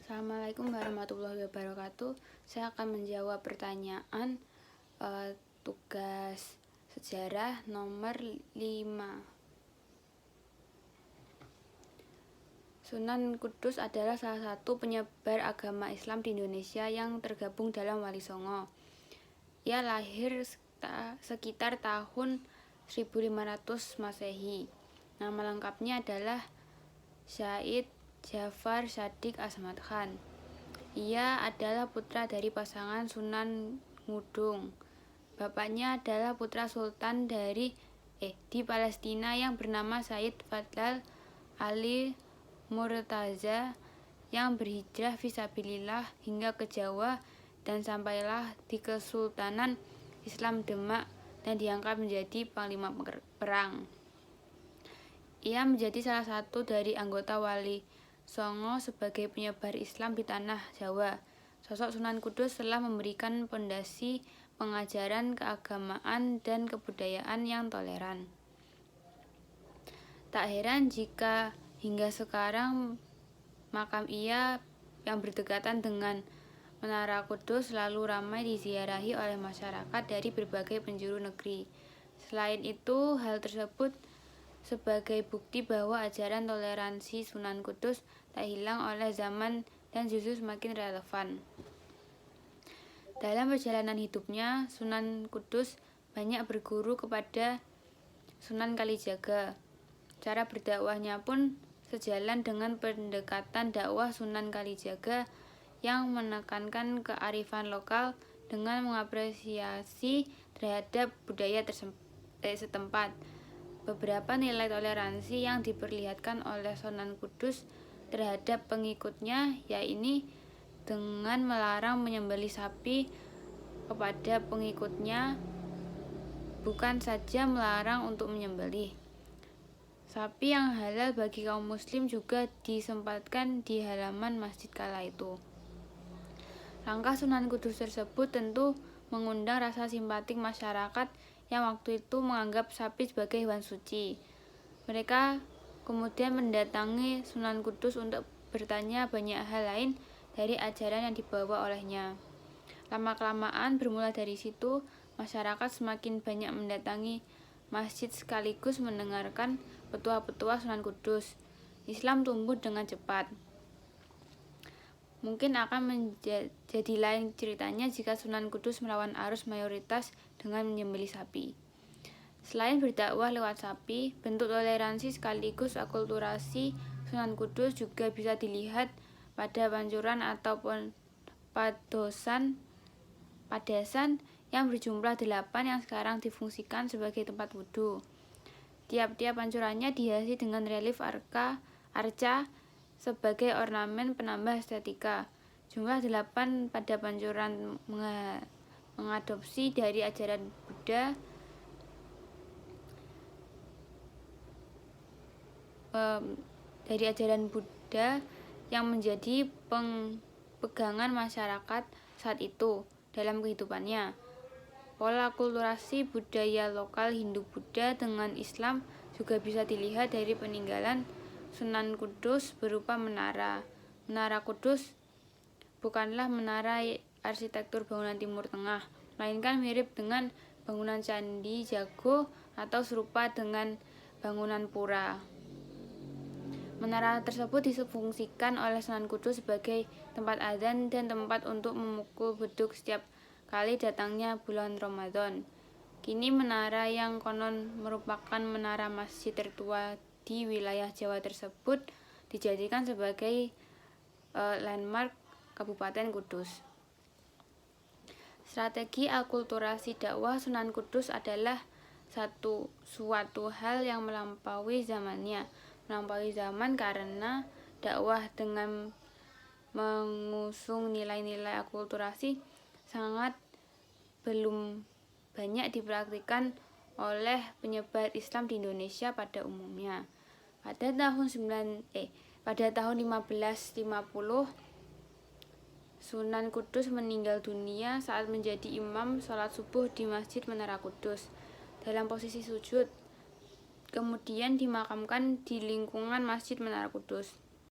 Assalamualaikum warahmatullahi wabarakatuh. Saya akan menjawab pertanyaan tugas sejarah nomor 5. Sunan Kudus adalah salah satu penyebar agama Islam di Indonesia yang tergabung dalam Wali Songo. Ia lahir sekitar tahun 1500 Masehi. Nama lengkapnya adalah Syed Jafar Shadiq Ahmad Khan. Ia adalah putra dari pasangan Sunan Ngudung. Bapaknya adalah putra sultan di Palestina yang bernama Sayyid Fadlal Ali Murtaza yang berhijrah fisabilillah hingga ke Jawa dan sampailah di Kesultanan Islam Demak dan diangkat menjadi panglima perang. Ia menjadi salah satu dari anggota Wali Songo sebagai penyebar Islam di tanah Jawa. Sosok Sunan Kudus telah memberikan pondasi pengajaran keagamaan dan kebudayaan yang toleran. Tak heran jika hingga sekarang makam ia yang berdekatan dengan Menara Kudus selalu ramai diziarahi oleh masyarakat dari berbagai penjuru negeri. Selain itu, hal tersebut sebagai bukti bahwa ajaran toleransi Sunan Kudus tak hilang oleh zaman dan justru semakin relevan. Dalam perjalanan hidupnya, Sunan Kudus banyak berguru kepada Sunan Kalijaga. Cara berdakwahnya pun sejalan dengan pendekatan dakwah Sunan Kalijaga yang menekankan kearifan lokal dengan mengapresiasi terhadap budaya setempat. Beberapa nilai toleransi yang diperlihatkan oleh Sunan Kudus terhadap pengikutnya yaitu dengan melarang menyembelih sapi kepada pengikutnya, bukan saja melarang untuk menyembelih. Sapi yang halal bagi kaum muslim juga disempatkan di halaman masjid kala itu. Langkah Sunan Kudus tersebut tentu mengundang rasa simpatik masyarakat yang waktu itu menganggap sapi sebagai hewan suci. Mereka kemudian mendatangi Sunan Kudus untuk bertanya banyak hal lain dari ajaran yang dibawa olehnya. Lama-kelamaan bermula dari situ, masyarakat semakin banyak mendatangi masjid sekaligus mendengarkan petua-petua Sunan Kudus. Islam tumbuh dengan cepat. Mungkin akan menjadi lain ceritanya jika Sunan Kudus melawan arus mayoritas dengan menyembelih sapi. Selain berdakwah lewat sapi, bentuk toleransi sekaligus akulturasi Sunan Kudus juga bisa dilihat pada pancuran ataupun padasan yang berjumlah 8 yang sekarang difungsikan sebagai tempat wudhu. Tiap-tiap pancurannya dihiasi dengan relief arca sebagai ornamen penambah estetika. Jumlah 8 pada pancuran mengadopsi dari ajaran Buddha yang menjadi pegangan masyarakat saat itu dalam kehidupannya. Pola akulturasi budaya lokal Hindu-Buddha dengan Islam juga bisa dilihat dari peninggalan Sunan Kudus berupa menara. Menara Kudus bukanlah menara arsitektur bangunan Timur Tengah, melainkan mirip dengan bangunan Candi Jago atau serupa dengan bangunan pura. Menara tersebut difungsikan oleh Sunan Kudus sebagai tempat adzan dan tempat untuk memukul beduk setiap kali datangnya bulan Ramadan. Kini menara yang konon merupakan menara masjid tertua di wilayah Jawa tersebut dijadikan sebagai landmark Kabupaten Kudus. Strategi akulturasi dakwah Sunan Kudus adalah suatu hal yang melampaui zamannya. Melampaui zaman karena dakwah dengan mengusung nilai-nilai akulturasi sangat belum banyak dipraktikkan oleh penyebar Islam di Indonesia pada umumnya. Pada tahun 1550, Sunan Kudus meninggal dunia saat menjadi imam sholat subuh di Masjid Menara Kudus dalam posisi sujud. Kemudian dimakamkan di lingkungan Masjid Menara Kudus.